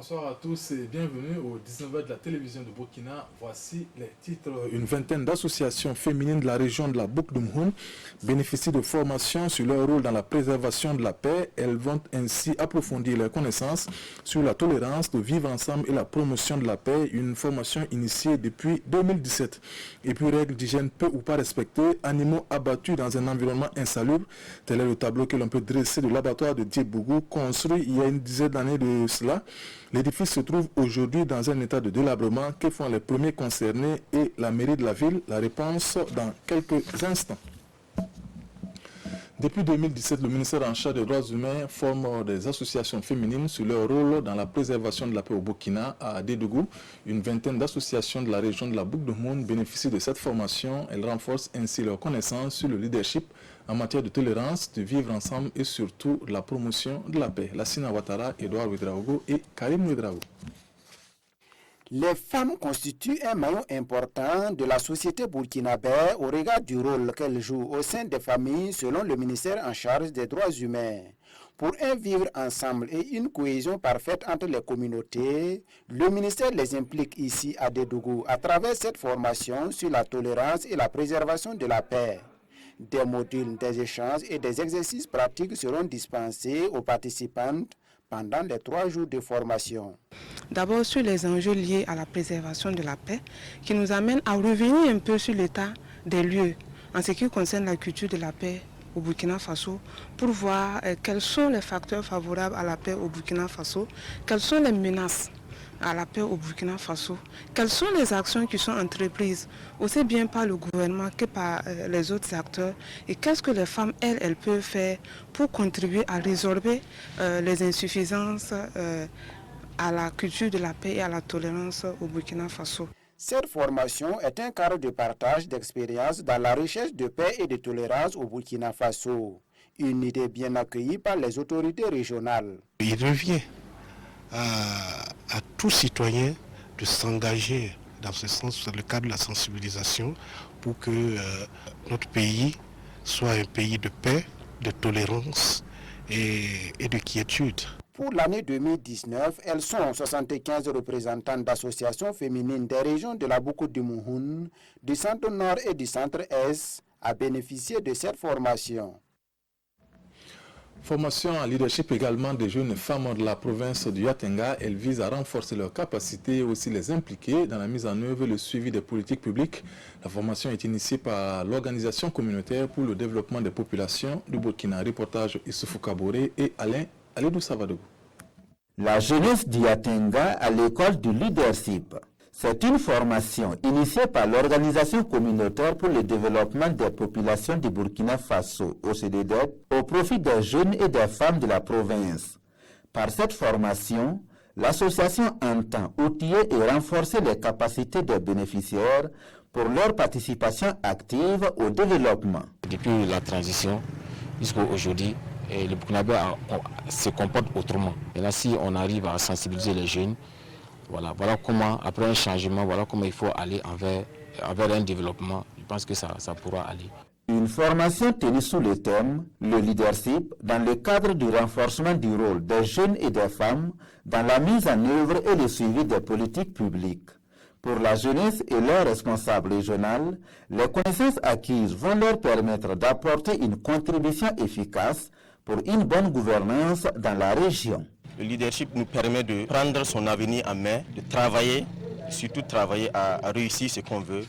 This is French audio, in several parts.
Bonsoir à tous et bienvenue au 19h de la télévision de Burkina. Voici les titres. Une vingtaine d'associations féminines de la région de la Boucle du Mhoun bénéficient de formations sur leur rôle dans la préservation de la paix. Elles vont ainsi approfondir leurs connaissances sur la tolérance, le vivre ensemble et la promotion de la paix. Une formation initiée depuis 2017. Et puis règles d'hygiène peu ou pas respectées, animaux abattus dans un environnement insalubre. Tel est le tableau que l'on peut dresser de l'abattoir de Diebougou, construit il y a une dizaine d'années de cela. L'édifice se trouve aujourd'hui dans un état de délabrement. Que font les premiers concernés et la mairie de la ville? La réponse dans quelques instants. Depuis 2017, le ministère en charge des droits humains forme des associations féminines sur leur rôle dans la préservation de la paix au Burkina. À Dédougou, une vingtaine d'associations de la région de la Boucle du Mhoun bénéficient de cette formation. Elles renforcent ainsi leurs connaissances sur le leadership en matière de tolérance, de vivre ensemble et surtout la promotion de la paix. Lassina Ouattara, Edouard Ouedraogo et Karim Ouedraogo. Les femmes constituent un maillon important de la société burkinabé au regard du rôle qu'elles jouent au sein des familles selon le ministère en charge des droits humains. Pour un vivre ensemble et une cohésion parfaite entre les communautés, le ministère les implique ici à Dédougou à travers cette formation sur la tolérance et la préservation de la paix. Des modules, des échanges et des exercices pratiques seront dispensés aux participantes pendant les 3 jours de formation. D'abord sur les enjeux liés à la préservation de la paix, qui nous amène à revenir un peu sur l'état des lieux en ce qui concerne la culture de la paix au Burkina Faso, pour voir quels sont les facteurs favorables à la paix au Burkina Faso, quelles sont les menaces à la paix au Burkina Faso, quelles sont les actions qui sont entreprises, aussi bien par le gouvernement que par les autres acteurs, et qu'est-ce que les femmes, elles peuvent faire pour contribuer à résorber les insuffisances à la culture de la paix et à la tolérance au Burkina Faso. Cette formation est un cadre de partage d'expériences dans la recherche de paix et de tolérance au Burkina Faso. Une idée bien accueillie par les autorités régionales. Il revient à tout citoyen de s'engager dans ce sens, dans le cadre de la sensibilisation, pour que notre pays soit un pays de paix, de tolérance et de quiétude. Pour l'année 2019, elles sont 75 représentantes d'associations féminines des régions de la Boucle du Mhoun, du centre-nord et du centre-est à bénéficier de cette formation. Formation en leadership également des jeunes femmes de la province du Yatenga. Elle vise à renforcer leurs capacités et aussi les impliquer dans la mise en œuvre et le suivi des politiques publiques. La formation est initiée par l'Organisation communautaire pour le développement des populations du Burkina. Reportage Issoufou Kaboré et Alain Aledou Savadougou. La jeunesse du Yatenga à l'école du leadership. C'est une formation initiée par l'Organisation communautaire pour le développement des populations du Burkina Faso, OCDED, au profit des jeunes et des femmes de la province. Par cette formation, l'association entend outiller et renforcer les capacités des bénéficiaires pour leur participation active au développement. Depuis la transition jusqu'à aujourd'hui, le Burkinabé se comporte autrement. Et là, si on arrive à sensibiliser les jeunes, voilà comment, après un changement, voilà comment il faut aller envers un développement. Je pense que ça pourra aller. Une formation tenue sous le thème « Le leadership » dans le cadre du renforcement du rôle des jeunes et des femmes dans la mise en œuvre et le suivi des politiques publiques. Pour la jeunesse et leurs responsables régionaux, les connaissances acquises vont leur permettre d'apporter une contribution efficace pour une bonne gouvernance dans la région. Le leadership nous permet de prendre son avenir en main, de travailler, surtout travailler à réussir ce qu'on veut,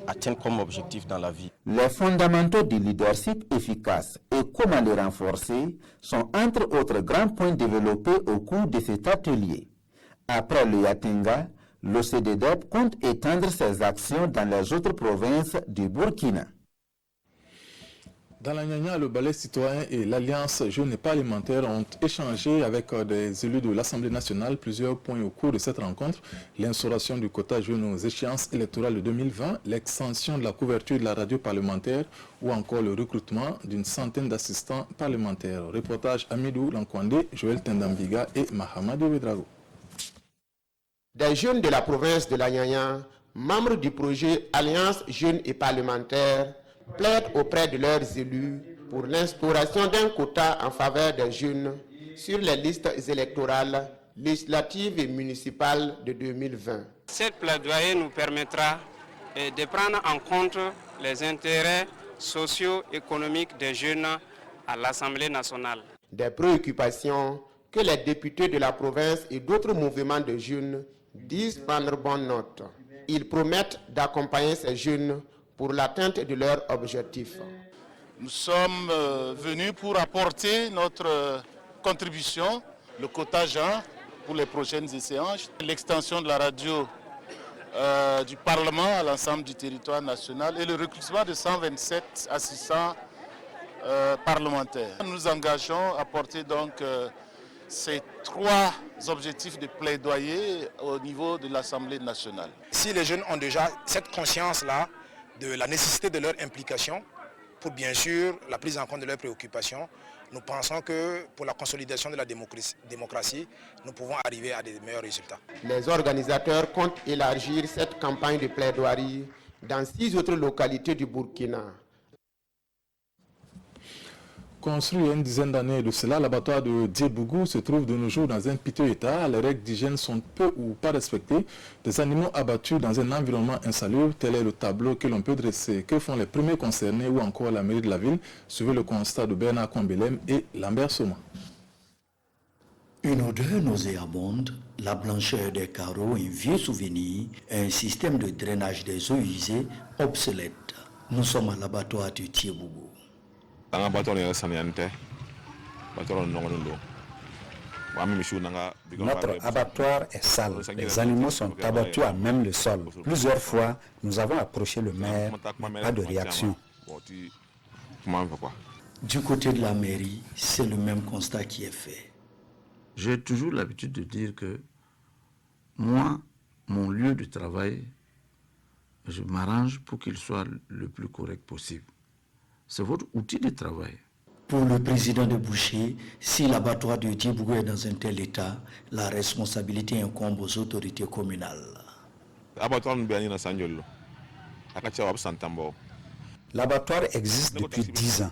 atteindre comme objectif dans la vie. Les fondamentaux du leadership efficace et comment les renforcer sont entre autres grands points développés au cours de cet atelier. Après le Yatenga, l'OCDED compte étendre ses actions dans les autres provinces du Burkina. Dans la Nyanya, le Balai citoyen et l'Alliance Jeunes et Parlementaires ont échangé avec des élus de l'Assemblée nationale plusieurs points au cours de cette rencontre. L'instauration du quota jeune aux échéances électorales de 2020, l'extension de la couverture de la radio parlementaire ou encore le recrutement d'une centaine d'assistants parlementaires. Reportage Amidou Lankwande, Joël Tendambiga et Mahamadou Ouedraogo. Des jeunes de la province de la Nyanya, membres du projet Alliance Jeunes et Parlementaires, plaident auprès de leurs élus pour l'instauration d'un quota en faveur des jeunes sur les listes électorales législatives et municipales de 2020. Cette plaidoyer nous permettra de prendre en compte les intérêts socio-économiques des jeunes à l'Assemblée nationale. Des préoccupations que les députés de la province et d'autres mouvements de jeunes disent prendre bonne note. Ils promettent d'accompagner ces jeunes pour l'atteinte de leurs objectifs. Nous sommes venus pour apporter notre contribution, le quota genre pour les prochaines échéances, l'extension de la radio du Parlement à l'ensemble du territoire national et le recrutement de 127 assistants parlementaires. Nous nous engageons à porter donc ces 3 objectifs de plaidoyer au niveau de l'Assemblée nationale. Si les jeunes ont déjà cette conscience-là de la nécessité de leur implication pour bien sûr la prise en compte de leurs préoccupations, nous pensons que pour la consolidation de la démocratie, nous pouvons arriver à des meilleurs résultats. Les organisateurs comptent élargir cette campagne de plaidoirie dans 6 autres localités du Burkina. Construit il y a une dizaine d'années de cela, l'abattoir de Diebougou se trouve de nos jours dans un piteux état. Les règles d'hygiène sont peu ou pas respectées. Des animaux abattus dans un environnement insalubre, tel est le tableau que l'on peut dresser. Que font les premiers concernés ou encore la mairie de la ville? Suivez le constat de Bernard Kombelem et Lambert Soma. Une odeur nauséabonde, la blancheur des carreaux, un vieux souvenir et un système de drainage des eaux usées obsolète. Nous sommes à l'abattoir de Diebougou. Notre abattoir est sale. Les animaux sont abattus à même le sol. Plusieurs fois, nous avons approché le maire, mais pas de réaction. Du côté de la mairie, c'est le même constat qui est fait. J'ai toujours l'habitude de dire que moi, mon lieu de travail, je m'arrange pour qu'il soit le plus correct possible. C'est votre outil de travail. Pour le président de Boucher, si l'abattoir de Diebougou est dans un tel état, la responsabilité incombe aux autorités communales. L'abattoir existe depuis 10 ans.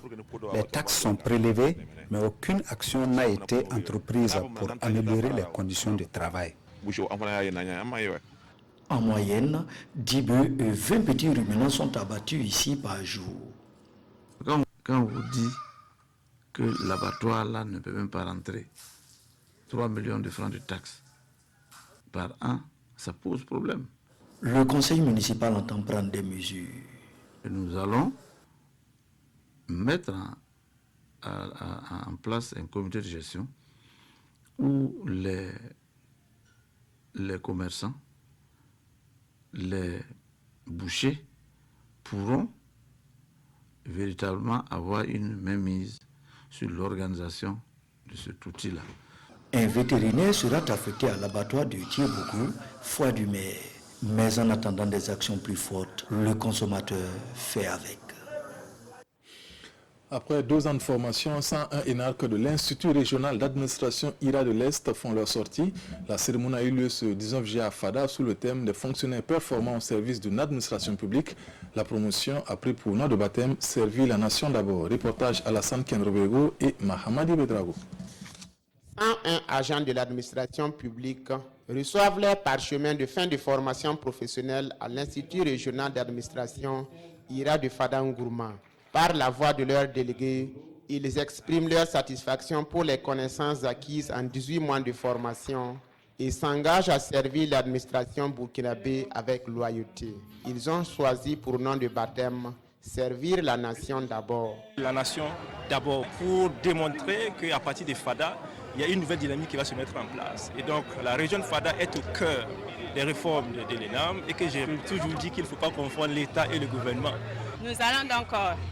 Les taxes sont prélevées, mais aucune action n'a été entreprise pour améliorer les conditions de travail. En moyenne, 10 bœufs et 20 petits ruminants sont abattus ici par jour. Quand on vous dit que l'abattoir là ne peut même pas rentrer 3 millions de francs de taxes par an, ça pose problème. Le conseil municipal entend prendre des mesures. Et nous allons mettre en place un comité de gestion où les commerçants, les bouchers pourront véritablement avoir une mainmise sur l'organisation de cet outil-là. Un vétérinaire sera affecté à l'abattoir de Diebougou, foi du maire. Mais en attendant des actions plus fortes, le consommateur fait avec. Après 2 ans de formation, 101 énarques de l'Institut régional d'administration IRA de l'Est font leur sortie. La cérémonie a eu lieu ce 19 juillet à Fada sous le thème des fonctionnaires performants au service d'une administration publique. La promotion a pris pour nom de baptême « Servir la nation d'abord ». Reportage Alassane Kenrobego et Mahamadi Bedrago. 101 agents de l'administration publique reçoivent leur parchemin de fin de formation professionnelle à l'Institut régional d'administration IRA de Fada-Ngourma. Par la voix de leurs délégués, ils expriment leur satisfaction pour les connaissances acquises en 18 mois de formation et s'engagent à servir l'administration burkinabé avec loyauté. Ils ont choisi pour nom de baptême « Servir la nation d'abord ». La nation d'abord, pour démontrer qu'à partir de Fada, il y a une nouvelle dynamique qui va se mettre en place. Et donc la région de Fada est au cœur des réformes de l'ENAM et que j'ai toujours dit qu'il ne faut pas confondre l'État et le gouvernement. Nous allons donc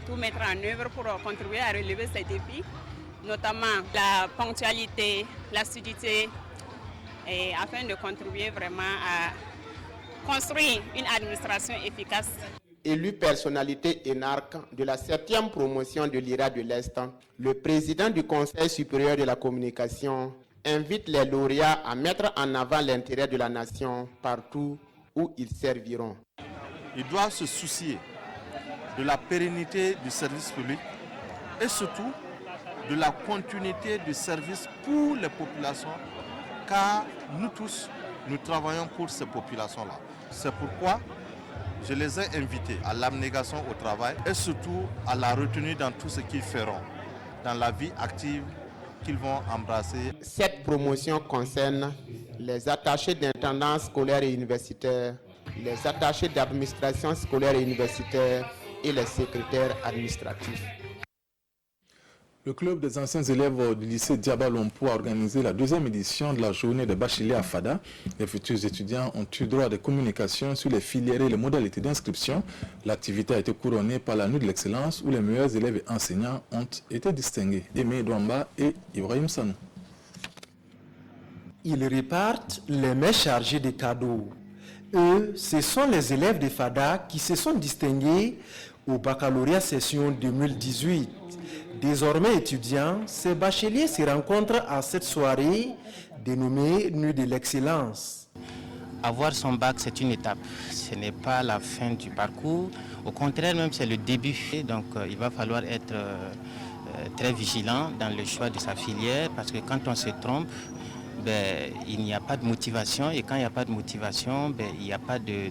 tout mettre en œuvre pour contribuer à relever ces défis, notamment la ponctualité, l'assiduité, et afin de contribuer vraiment à construire une administration efficace. Élu personnalité énarque de la 7e promotion de l'IRA de l'Est, le président du Conseil supérieur de la communication invite les lauréats à mettre en avant l'intérêt de la nation partout où ils serviront. Ils doivent se soucier de la pérennité du service public et surtout de la continuité du service pour les populations car nous tous, nous travaillons pour ces populations-là. C'est pourquoi je les ai invités à l'abnégation au travail et surtout à la retenue dans tout ce qu'ils feront, dans la vie active qu'ils vont embrasser. Cette promotion concerne les attachés d'intendance scolaire et universitaire, les attachés d'administration scolaire et universitaire et les secrétaires administratifs. Le club des anciens élèves du lycée Diaba Lompo a organisé la deuxième édition de la journée des bacheliers à Fada. Les futurs étudiants ont eu droit à des communications sur les filières et les modalités d'inscription. L'activité a été couronnée par la nuit de l'excellence où les meilleurs élèves et enseignants ont été distingués. Aimé Douamba et Ibrahim Sanou. Ils repartent les mains chargées de cadeaux. Eux, ce sont les élèves de Fada qui se sont distingués au baccalauréat session 2018. Désormais étudiants, ces bacheliers se rencontrent à cette soirée dénommée Nuit de l'excellence. Avoir son bac, c'est une étape. Ce n'est pas la fin du parcours. Au contraire, même c'est le début. Donc il va falloir être très vigilant dans le choix de sa filière parce que quand on se trompe, il n'y a pas de motivation et quand il n'y a pas de motivation, il n'y a pas de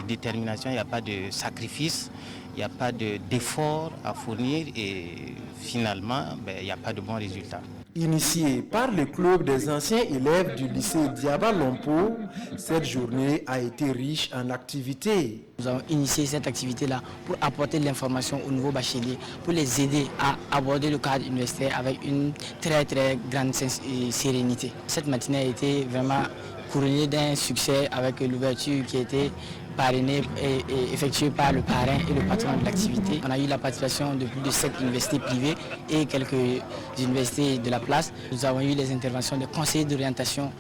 détermination, il n'y a pas de sacrifice, il n'y a pas d'effort à fournir et finalement, il n'y a pas de bons résultats. Initié par le club des anciens élèves du lycée Diaba Lompo, cette journée a été riche en activités. Nous avons initié cette activité-là pour apporter de l'information aux nouveaux bacheliers, pour les aider à aborder le cadre universitaire avec une très grande sérénité. Cette matinée a été vraiment couronnée d'un succès avec l'ouverture qui a été parrainée et effectuée par le parrain et le patron de l'activité. On a eu la participation de plus de 7 universités privées et quelques universités de la place. Nous avons eu les interventions de conseillers d'orientation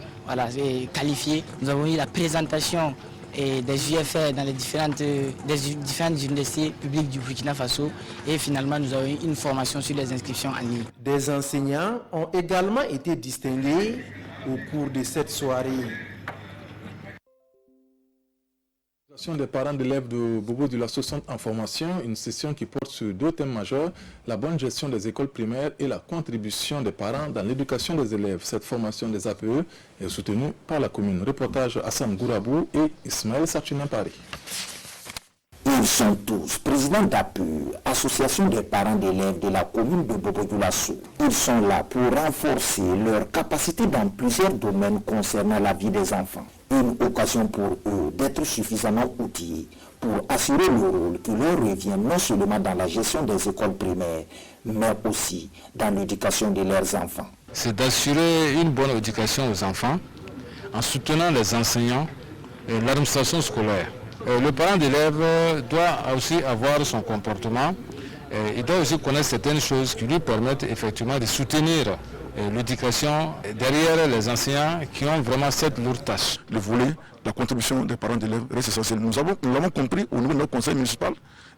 qualifiés. Nous avons eu la présentation des UFR dans les différentes universités publiques du Burkina Faso et finalement nous avons eu une formation sur les inscriptions en ligne. Des enseignants ont également été distingués au cours de cette soirée. Des parents d'élèves de Bobo de la 60 en formation, une session qui porte sur 2 thèmes majeurs, la bonne gestion des écoles primaires et la contribution des parents dans l'éducation des élèves. Cette formation des APE est soutenue par la commune. Reportage Hassan Gourabou et Ismaël Sachina Paris. Ils sont tous présidents d'APE, association des parents d'élèves de la commune de Bobo-Dioulasso. Ils sont là pour renforcer leur capacité dans plusieurs domaines concernant la vie des enfants. Une occasion pour eux d'être suffisamment outillés pour assurer le rôle qui leur revient non seulement dans la gestion des écoles primaires, mais aussi dans l'éducation de leurs enfants. C'est d'assurer une bonne éducation aux enfants en soutenant les enseignants et l'administration scolaire. Le parent d'élève doit aussi avoir son comportement. Il doit aussi connaître certaines choses qui lui permettent effectivement de soutenir l'éducation derrière les enseignants qui ont vraiment cette lourde tâche. Le volet, la contribution des parents d'élèves reste essentielle. Nous l'avons compris au niveau de notre conseil municipal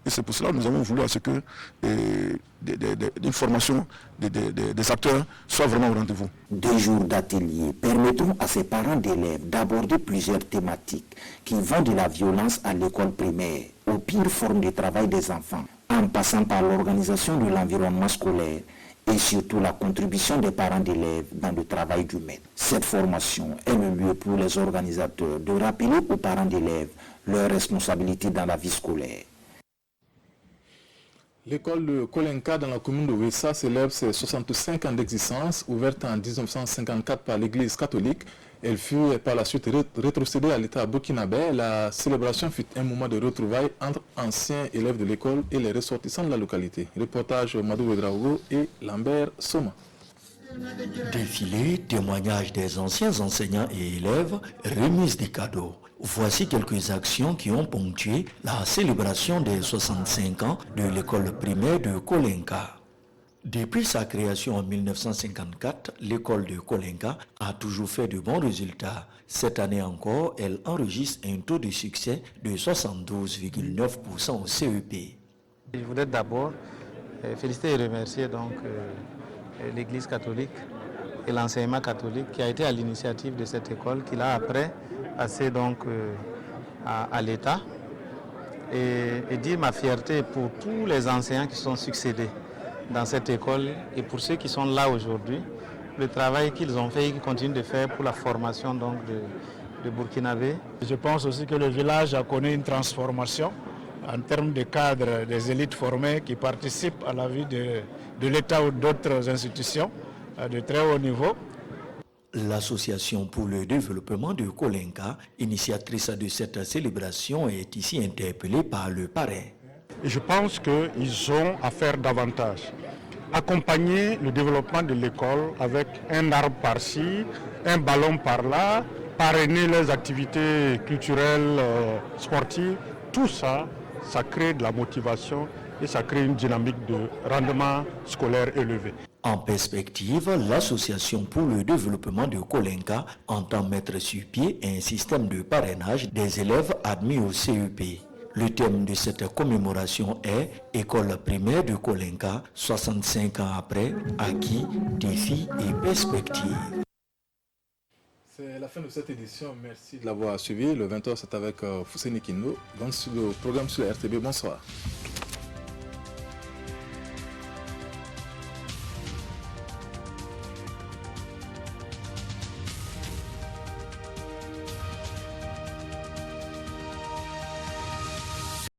et c'est pour cela que nous avons voulu à ce que une formation des acteurs soit vraiment au rendez-vous. 2 jours d'atelier permettront à ces parents d'élèves d'aborder plusieurs thématiques qui vont de la violence à l'école primaire, aux pires formes de travail des enfants, en passant par l'organisation de l'environnement scolaire et surtout la contribution des parents d'élèves dans le travail du maître. Cette formation est le lieu pour les organisateurs de rappeler aux parents d'élèves leurs responsabilités dans la vie scolaire. L'école de Kolenka dans la commune de Wessa célèbre ses 65 ans d'existence. Ouverte en 1954 par l'église catholique, elle fut par la suite rétrocédée à l'État burkinabé. La célébration fut un moment de retrouvailles entre anciens élèves de l'école et les ressortissants de la localité. Reportage Madou Wedraogo et Lambert Soma. Défilé, témoignages des anciens enseignants et élèves, remise des cadeaux. Voici quelques actions qui ont ponctué la célébration des 65 ans de l'école primaire de Kolenka. Depuis sa création en 1954, l'école de Kolenka a toujours fait de bons résultats. Cette année encore, elle enregistre un taux de succès de 72,9% au CEP. Je voudrais d'abord féliciter et remercier donc l'Église catholique et l'enseignement catholique qui a été à l'initiative de cette école, qui l'a après passé donc à l'État et dire ma fierté pour tous les enseignants qui sont succédés dans cette école et pour ceux qui sont là aujourd'hui le travail qu'ils ont fait et qu'ils continuent de faire pour la formation donc, de Burkinabés. Je pense aussi que le village a connu une transformation en termes de cadres, des élites formées qui participent à la vie de l'État ou d'autres institutions de très haut niveau. L'Association pour le développement de Kolenka, initiatrice de cette célébration, est ici interpellée par le parrain. Et je pense qu'ils ont à faire davantage. Accompagner le développement de l'école avec un arbre par-ci, un ballon par-là, parrainer les activités culturelles, sportives, tout ça, ça crée de la motivation et ça crée une dynamique de rendement scolaire élevé. En perspective, l'Association pour le développement de Kolenka entend mettre sur pied un système de parrainage des élèves admis au CEP. Le thème de cette commémoration est « École primaire de Kolenka, 65 ans après, acquis, défis et perspectives ». C'est la fin de cette édition. Merci de l'avoir suivi. Le 20h, c'est avec Fousseni Kindo. Dans le programme sur la RTB. Bonsoir.